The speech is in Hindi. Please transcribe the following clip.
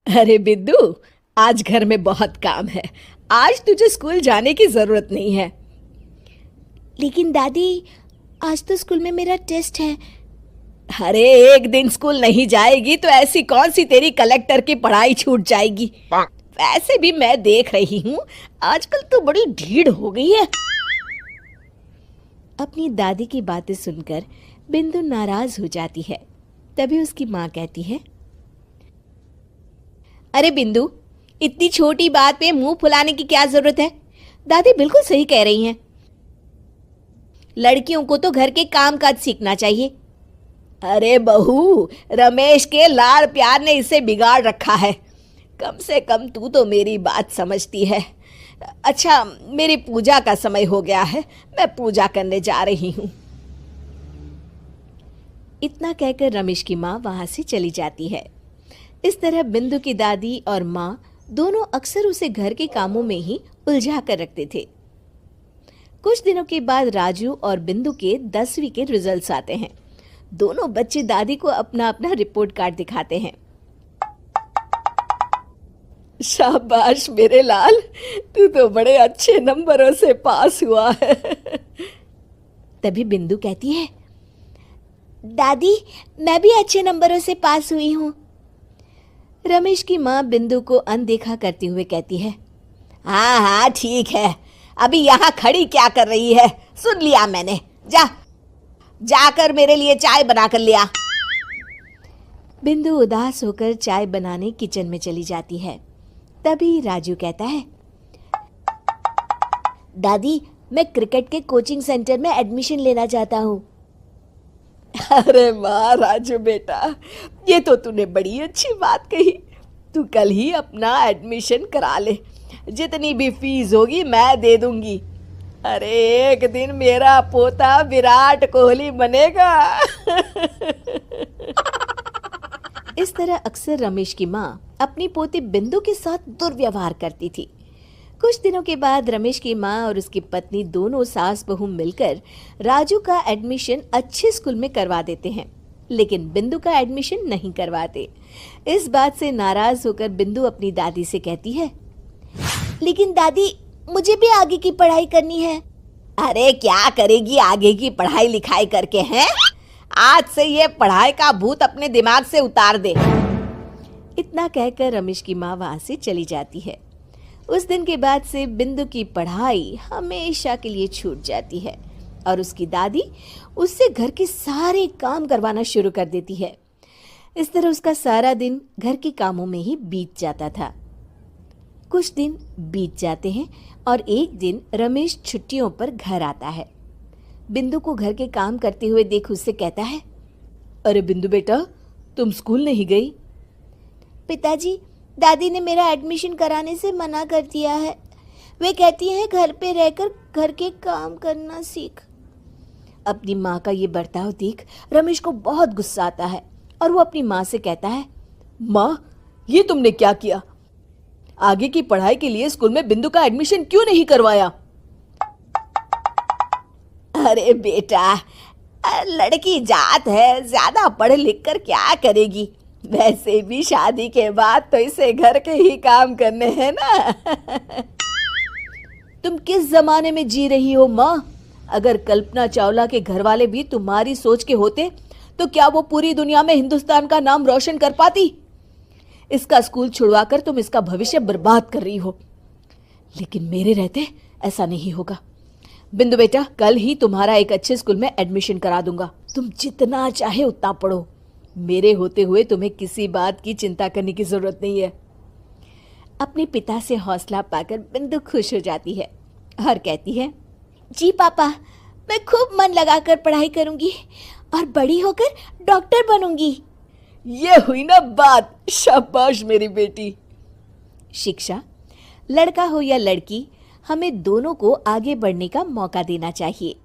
अरे बिद्दू, आज घर में बहुत काम है। आज तुझे स्कूल जाने की जरूरत नहीं है। लेकिन दादी, आज तो स्कूल में मेरा टेस्ट है। अरे एक दिन स्कूल नहीं जाएगी तो ऐसी कौन सी तेरी कलेक्टर की पढ़ाई छूट जाएगी। वैसे भी मैं देख रही हूँ आजकल तो बड़ी ढीठ हो गई है। अपनी दादी की बातें सुनकर बिंदु नाराज हो जाती है। तभी उसकी माँ कहती है, अरे बिंदु, इतनी छोटी बात पे मुंह फुलाने की क्या जरूरत है। दादी बिल्कुल सही कह रही हैं। लड़कियों को तो घर के काम काज सीखना चाहिए। अरे बहू, रमेश के लाड़ प्यार ने इसे बिगाड़ रखा है। कम से कम तू तो मेरी बात समझती है। अच्छा, मेरी पूजा का समय हो गया है, मैं पूजा करने जा रही हूँ। इतना कहकर रमेश की माँ वहां से चली जाती है। इस तरह बिंदु की दादी और माँ दोनों अक्सर उसे घर के कामों में ही उलझा कर रखते थे। कुछ दिनों के बाद राजू और बिंदु के 10वीं के रिजल्ट्स आते हैं। दोनों बच्चे दादी को अपना अपना रिपोर्ट कार्ड दिखाते हैं। शाबाश मेरे लाल, तू तो बड़े अच्छे नंबरों से पास हुआ है। तभी बिंदु कहती है, दादी, मैं भी अच्छे नंबरों से पास हुई हूँ। रमेश की माँ बिंदु को अनदेखा करते हुए कहती है, हाँ हाँ ठीक है, अभी यहाँ खड़ी क्या कर रही है, सुन लिया मैंने। जाकर मेरे लिए चाय बना कर लिया। बिंदु उदास होकर चाय बनाने किचन में चली जाती है। तभी राजू कहता है, दादी, मैं क्रिकेट के कोचिंग सेंटर में एडमिशन लेना चाहता हूँ। अरे वाह राजू बेटा, ये तो तूने बड़ी अच्छी बात कही। तू कल ही अपना एडमिशन करा ले, जितनी भी फीस होगी मैं दे दूंगी। अरे एक दिन मेरा पोता विराट कोहली बनेगा। इस तरह अक्सर रमेश की माँ अपनी पोती बिंदु के साथ दुर्व्यवहार करती थी। कुछ दिनों के बाद रमेश की माँ और उसकी पत्नी दोनों सास बहू मिलकर राजू का एडमिशन अच्छे स्कूल में करवा देते हैं, लेकिन बिंदु का एडमिशन नहीं करवाते। इस बात से नाराज होकर बिंदु अपनी दादी से कहती है, लेकिन दादी, मुझे भी आगे की पढ़ाई करनी है। अरे क्या करेगी आगे की पढ़ाई लिखाई करके हैं? आज से ये पढ़ाई का भूत अपने दिमाग से उतार दे। इतना कहकर रमेश की माँ वहां से चली जाती है। उस दिन के बाद से बिंदु की पढ़ाई हमेशा के लिए छूट जाती है और उसकी दादी उससे घर के सारे काम करवाना शुरू कर देती है। इस तरह उसका सारा दिन घर के कामों में ही बीत जाता था। कुछ दिन बीत जाते हैं और एक दिन रमेश छुट्टियों पर घर आता है। बिंदु को घर के काम करते हुए देख उससे कहता है, अरे बिंदु बेटा, तुम स्कूल नहीं गई? पिताजी, दादी ने मेरा एडमिशन कराने से मना कर दिया है। वे कहती हैं घर पे रहकर घर के काम करना सीख। अपनी माँ का ये बर्ताव देख रमेश को बहुत गुस्सा आता है और वो अपनी माँ से कहता है, माँ, ये तुमने क्या किया? आगे की पढ़ाई के लिए स्कूल में बिंदु का एडमिशन क्यों नहीं करवाया? अरे बेटा, लड़की जात है, ज्यादा पढ़ लिख कर क्या करेगी? वैसे भी शादी के बाद तो इसे घर के ही काम करने हैं ना। तुम किस जमाने में जी रही हो माँ? अगर कल्पना चावला के घर वाले भी तुम्हारी सोच के होते तो क्या वो पूरी दुनिया में हिंदुस्तान का नाम रोशन कर पाती? इसका स्कूल छुड़वाकर तुम इसका भविष्य बर्बाद कर रही हो, लेकिन मेरे रहते ऐसा नहीं होगा। बिंदु बेटा, कल ही तुम्हारा एक अच्छे स्कूल में एडमिशन करा दूंगा। तुम जितना चाहे उतना पढ़ो। मेरे होते हुए तुम्हें किसी बात की चिंता करने की जरूरत नहीं है। अपने पिता से हौसला पाकर बिंदु खुश हो जाती है और कहती है, जी पापा, मैं खूब मन लगाकर पढ़ाई करूंगी और बड़ी होकर डॉक्टर बनूंगी। ये हुई ना बात। शाबाश मेरी बेटी। शिक्षा, लड़का हो या लड़की, हमें दोनों को आगे बढ़ने का मौका देना चाहिए।